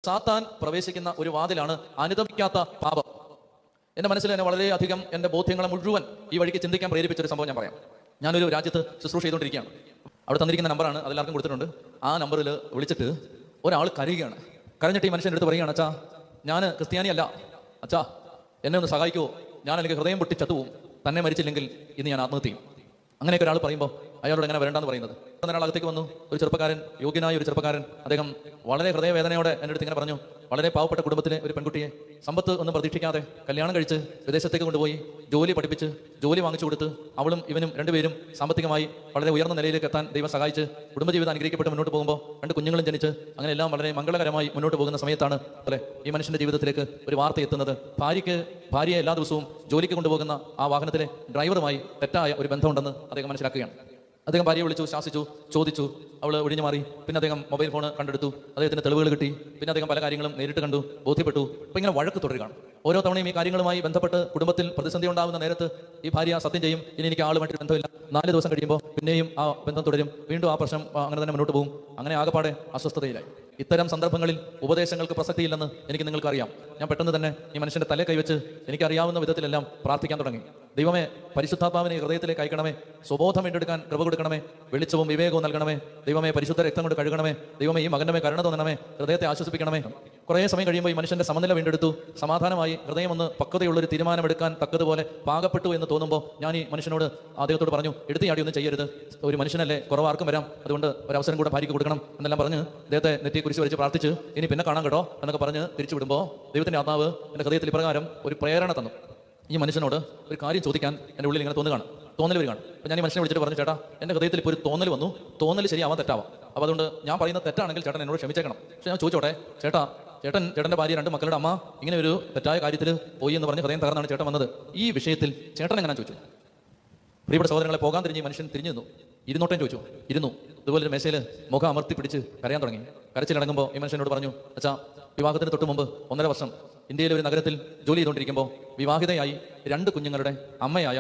സാത്താൻ പ്രവേശിക്കുന്ന ഒരു വാതിലാണ് അനുദമിക്കാത്ത പാപം. എൻ്റെ മനസ്സിൽ തന്നെ വളരെയധികം എൻ്റെ ബോധ്യങ്ങളെ മുഴുവൻ ഈ വഴിക്ക് ചിന്തിക്കാൻ പ്രേരിപ്പിച്ച ഒരു സംഭവം ഞാൻ പറയാം. ഞാനൊരു രാജ്യത്ത് ശുശ്രൂഷ ചെയ്തുകൊണ്ടിരിക്കുകയാണ്. അവിടെ തന്നിരിക്കുന്ന നമ്പറാണ്, അതെല്ലാവർക്കും കൊടുത്തിട്ടുണ്ട്. ആ നമ്പറിൽ വിളിച്ചിട്ട് ഒരാൾ കരയുകയാണ്. കരഞ്ഞിട്ട് ഈ മനുഷ്യൻ്റെ അടുത്ത് പറയുകയാണ്, അച്ഛാ ഞാൻ ക്രിസ്ത്യാനിയല്ല, അച്ഛാ എന്നെ ഒന്ന് സഹായിക്കുമോ, ഞാൻ അല്ലെങ്കിൽ ഹൃദയം പൊട്ടി ചത്തുപോകും, തന്നെ മരിച്ചില്ലെങ്കിൽ ഇന്ന് ഞാൻ ആത്മഹത്യ ചെയ്യും. അങ്ങനെയൊക്കെ ഒരാൾ പറയുമ്പോൾ അയാളോട് എങ്ങനെ വരണ്ടെന്ന് പറയുന്നത്. ഒരാൾ അകത്തേക്ക് വന്നു, ഒരു ചെറുപ്പക്കാരൻ, യോഗ്യനായ ഒരു ചെറുപ്പക്കാരൻ. അദ്ദേഹം വളരെ ഹൃദയവേദനയോടെ എൻ്റെ അടുത്ത് ഇങ്ങനെ പറഞ്ഞു, വളരെ പാവപ്പെട്ട കുടുംബത്തിലെ ഒരു പെൺകുട്ടിയെ സമ്പത്ത് ഒന്നും പ്രതീക്ഷിക്കാതെ കല്യാണം കഴിച്ച് വിദേശത്തേക്ക് കൊണ്ടുപോയി ജോലി പഠിപ്പിച്ച് ജോലി വാങ്ങിച്ചു കൊടുത്ത് അവളും ഇവനും രണ്ടുപേരും സാമ്പത്തികമായി വളരെ ഉയർന്ന നിലയിലേക്ക് എത്താൻ ദൈവം സഹായിച്ച് കുടുംബജീവിതം അനുഗ്രഹിക്കപ്പെട്ട് മുന്നോട്ട് പോകുമ്പോൾ 2 കുഞ്ഞുങ്ങളും ജനിച്ച് അങ്ങനെ എല്ലാം വളരെ മംഗളകരമായി മുന്നോട്ട് പോകുന്ന സമയത്താണ് അല്ലെ ഈ മനുഷ്യന്റെ ജീവിതത്തിലേക്ക് ഒരു വാർത്ത എത്തുന്നത്. ഭാര്യയെ എല്ലാ ദിവസവും ജോലിക്ക് കൊണ്ടുപോകുന്ന ആ വാഹനത്തിലെ ഡ്രൈവറുമായി തെറ്റായ ഒരു ബന്ധമുണ്ടെന്ന് അദ്ദേഹം മനസ്സിലാക്കുകയാണ്. അദ്ദേഹം ഭാര്യയെ വിളിച്ചു, ശാസിച്ചു, ചോദിച്ചു. അവൾ ഒഴിഞ്ഞു മാറി. പിന്നെ അദ്ദേഹം മൊബൈൽ ഫോൺ കണ്ടെടുത്തു. അദ്ദേഹത്തിന് തെളിവുകൾ കിട്ടി. പിന്നെ അദ്ദേഹം പല കാര്യങ്ങളും നേരിട്ട് കണ്ടു, ബോധ്യപ്പെട്ടു. അപ്പോൾ ഇങ്ങനെ വഴക്ക് തുടരുകയാണ്. ഓരോ തവണയും ഈ കാര്യങ്ങളുമായി ബന്ധപ്പെട്ട് കുടുംബത്തിൽ പ്രതിസന്ധി ഉണ്ടാകുന്ന നേരത്ത് ഈ ഭാര്യ സത്യം ചെയ്യും, ഇനി എനിക്ക് ആളുമായിട്ട് ബന്ധമില്ല. 4 ദിവസം കഴിയുമ്പോൾ പിന്നെയും ആ ബന്ധം തുടരും. വീണ്ടും ആ പ്രശ്നം അങ്ങനെ തന്നെ മുന്നോട്ട് പോകും. അങ്ങനെ ആകെപ്പാടെ അസ്വസ്ഥതയിലായി. ഇത്തരം സന്ദർഭങ്ങളിൽ ഉപദേശങ്ങൾക്ക് പ്രസക്തിയില്ലെന്ന് എനിക്ക് നിങ്ങൾക്കറിയാം. ഞാൻ പെട്ടെന്ന് തന്നെ ഈ മനുഷ്യന്റെ തല കൈവച്ച് എനിക്കറിയാവുന്ന വിധത്തിലെല്ലാം പ്രാർത്ഥിക്കാൻ തുടങ്ങി. ദൈവമേ, പരിശുദ്ധാത്മാവിനെ ഹൃദയത്തിലേക്ക് അയക്കണമേ, സ്വബോധം വീണ്ടെടുക്കാൻ കൃപ കൊടുക്കണമേ, വെളിച്ചവും വിവേകവും നൽകണമേ. ദൈവമേ, പരിശുദ്ധ രക്തം കൊണ്ട് കഴുകണമേ. ദൈവമേ, ഈ മകന്റെ കരുണ തോന്നണമേ, ഹൃദയത്തെ ആശ്വസിപ്പിക്കണമേ. കുറേ സമയം കഴിയുമ്പോൾ ഈ മനുഷ്യന്റെ സമനില വീണ്ടെടുത്തു. സമാധാനമായി ഹൃദയം ഒന്ന് പക്വതയുള്ളൊരു തീരുമാനമെടുക്കാൻ തക്കതുപോലെ പാകപ്പെട്ടു എന്ന് തോന്നുമ്പോൾ ഞാൻ ഈ മനുഷ്യനോട് അദ്ദേഹത്തോട് പറഞ്ഞു, എടുത്തിയാടി ഒന്നും ചെയ്യരുത്, ഒരു മനുഷ്യനല്ലേ, കുറവാർക്കും വരാം, അതുകൊണ്ട് ഒരു അവസരം കൂടെ ഭാര്യയ്ക്ക് കൊടുക്കണം എന്നെല്ലാം പറഞ്ഞ് അദ്ദേഹത്തെ നെറ്റി കുരിശ് വരച്ച് പ്രാർത്ഥിച്ച് ഇനി പിന്നെ കാണാൻ കേട്ടോ എന്നൊക്കെ പറഞ്ഞ് തിരിച്ചു വിടുമ്പോൾ ദൈവത്തിന്റെ ആത്മാവ് എൻ്റെ ഹൃദയത്തിൽ ഇപ്രകാരം ഒരു പ്രേരണ തന്നു. ഈ മനുഷ്യനോട് ഒരു കാര്യം ചോദിക്കാൻ എൻ്റെ ഉള്ളിൽ ഇങ്ങനെ തോന്നൽ വരികയാണ്. അപ്പോൾ ഞാൻ ഈ മനുഷ്യനെ വിളിച്ചിട്ട് പറഞ്ഞു, ചേട്ടാ എൻ്റെ ഹൃദയത്തിൽ ഇപ്പോൾ ഒരു തോന്നൽ വന്നു, തോന്നൽ ശരിയാവാൻ തെറ്റാവാം. അപ്പോൾ അതുകൊണ്ട് ഞാൻ പറയുന്നത് തെറ്റാണെങ്കിൽ ചേട്ടൻ എന്നോട് ക്ഷമിച്ചേക്കണം. പക്ഷേ ഞാൻ ചോദിച്ചോട്ടെ, ചേട്ടൻ്റെ ഭാര്യ 2 മക്കളുടെ അമ്മ ഇങ്ങനെ ഒരു തെറ്റായ കാര്യത്തിൽ പോയി എന്ന് പറഞ്ഞ് ഹൃദയം തകർന്നാണ് ചേട്ടൻ വന്നത്. ഈ വിഷയത്തിൽ ചേട്ടൻ എങ്ങനെ ചോദിച്ചു. പ്രിയപ്പെട്ട സഹോദരങ്ങളെ, പോകാൻ തിരിഞ്ഞ് മനുഷ്യൻ തിരിഞ്ഞു നിന്നു. ഇരുന്നോട്ടേന്ന് ചോദിച്ചു. ഇരുന്നു. ഇതുപോലെ ഒരു മേശയിൽ മുഖം അമർത്തി പിടിച്ച് കരയാൻ തുടങ്ങി. കരച്ചിലടങ്ങുമ്പോൾ ഈ മനുഷ്യനോട് പറഞ്ഞു, അച്ഛാ വിവാഹത്തിന് തൊട്ട് മുമ്പ് 1.5 വർഷം ഇന്ത്യയിലെ ഒരു നഗരത്തിൽ ജോലി ചെയ്തുകൊണ്ടിരിക്കുമ്പോൾ വിവാഹിതയായി 2 കുഞ്ഞുങ്ങളുടെ അമ്മയായ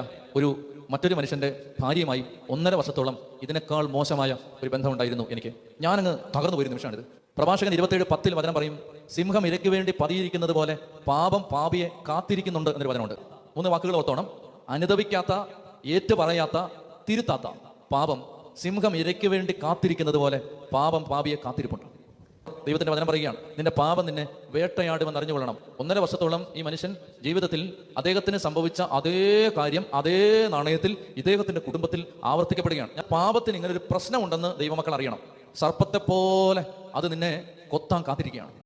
മറ്റൊരു മനുഷ്യന്റെ ഭാര്യയുമായി 1.5 വർഷത്തോളം ഇതിനേക്കാൾ മോശമായ ഒരു ബന്ധമുണ്ടായിരുന്നു എനിക്ക്. ഞാനങ്ങ് തകർന്നു പോയൊരു നിമിഷമാണിത്. പ്രഭാഷകൻ 27:10 വചനം പറയും, സിംഹം ഇരയ്ക്ക് വേണ്ടി പതിയിരിക്കുന്നത് പോലെ പാപം പാപിയെ കാത്തിരിക്കുന്നുണ്ട് എന്നൊരു വചനമുണ്ട്. 3 വാക്കുകൾ ഓർത്തോണം. അനുദപിക്കാത്ത, ഏറ്റുപറയാത്ത, തിരുത്താത്ത പാപം സിംഹം ഇരയ്ക്ക് വേണ്ടി കാത്തിരിക്കുന്നത് പോലെ പാപം പാപിയെ കാത്തിരിപ്പുണ്ട്. ദൈവത്തിന്റെ വചനം പറയുകയാണ്, നിന്റെ പാപം നിന്നെ വേട്ടയാടുമെന്ന് അറിഞ്ഞുകൊള്ളണം. 1.5 വർഷത്തോളം ഈ മനുഷ്യൻ ജീവിതത്തിൽ അദ്ദേഹത്തിന് സംഭവിച്ച അതേ കാര്യം അതേ നാണയത്തിൽ ഇദ്ദേഹത്തിന്റെ കുടുംബത്തിൽ ആവർത്തിക്കപ്പെടുകയാണ്. പാപത്തിന് ഇങ്ങനെ ഒരു പ്രശ്നമുണ്ടെന്ന് ദൈവമക്കൾ അറിയണം. സർപ്പത്തെ പോലെ അത് നിന്നെ കൊത്താൻ കാത്തിരിക്കുകയാണ്.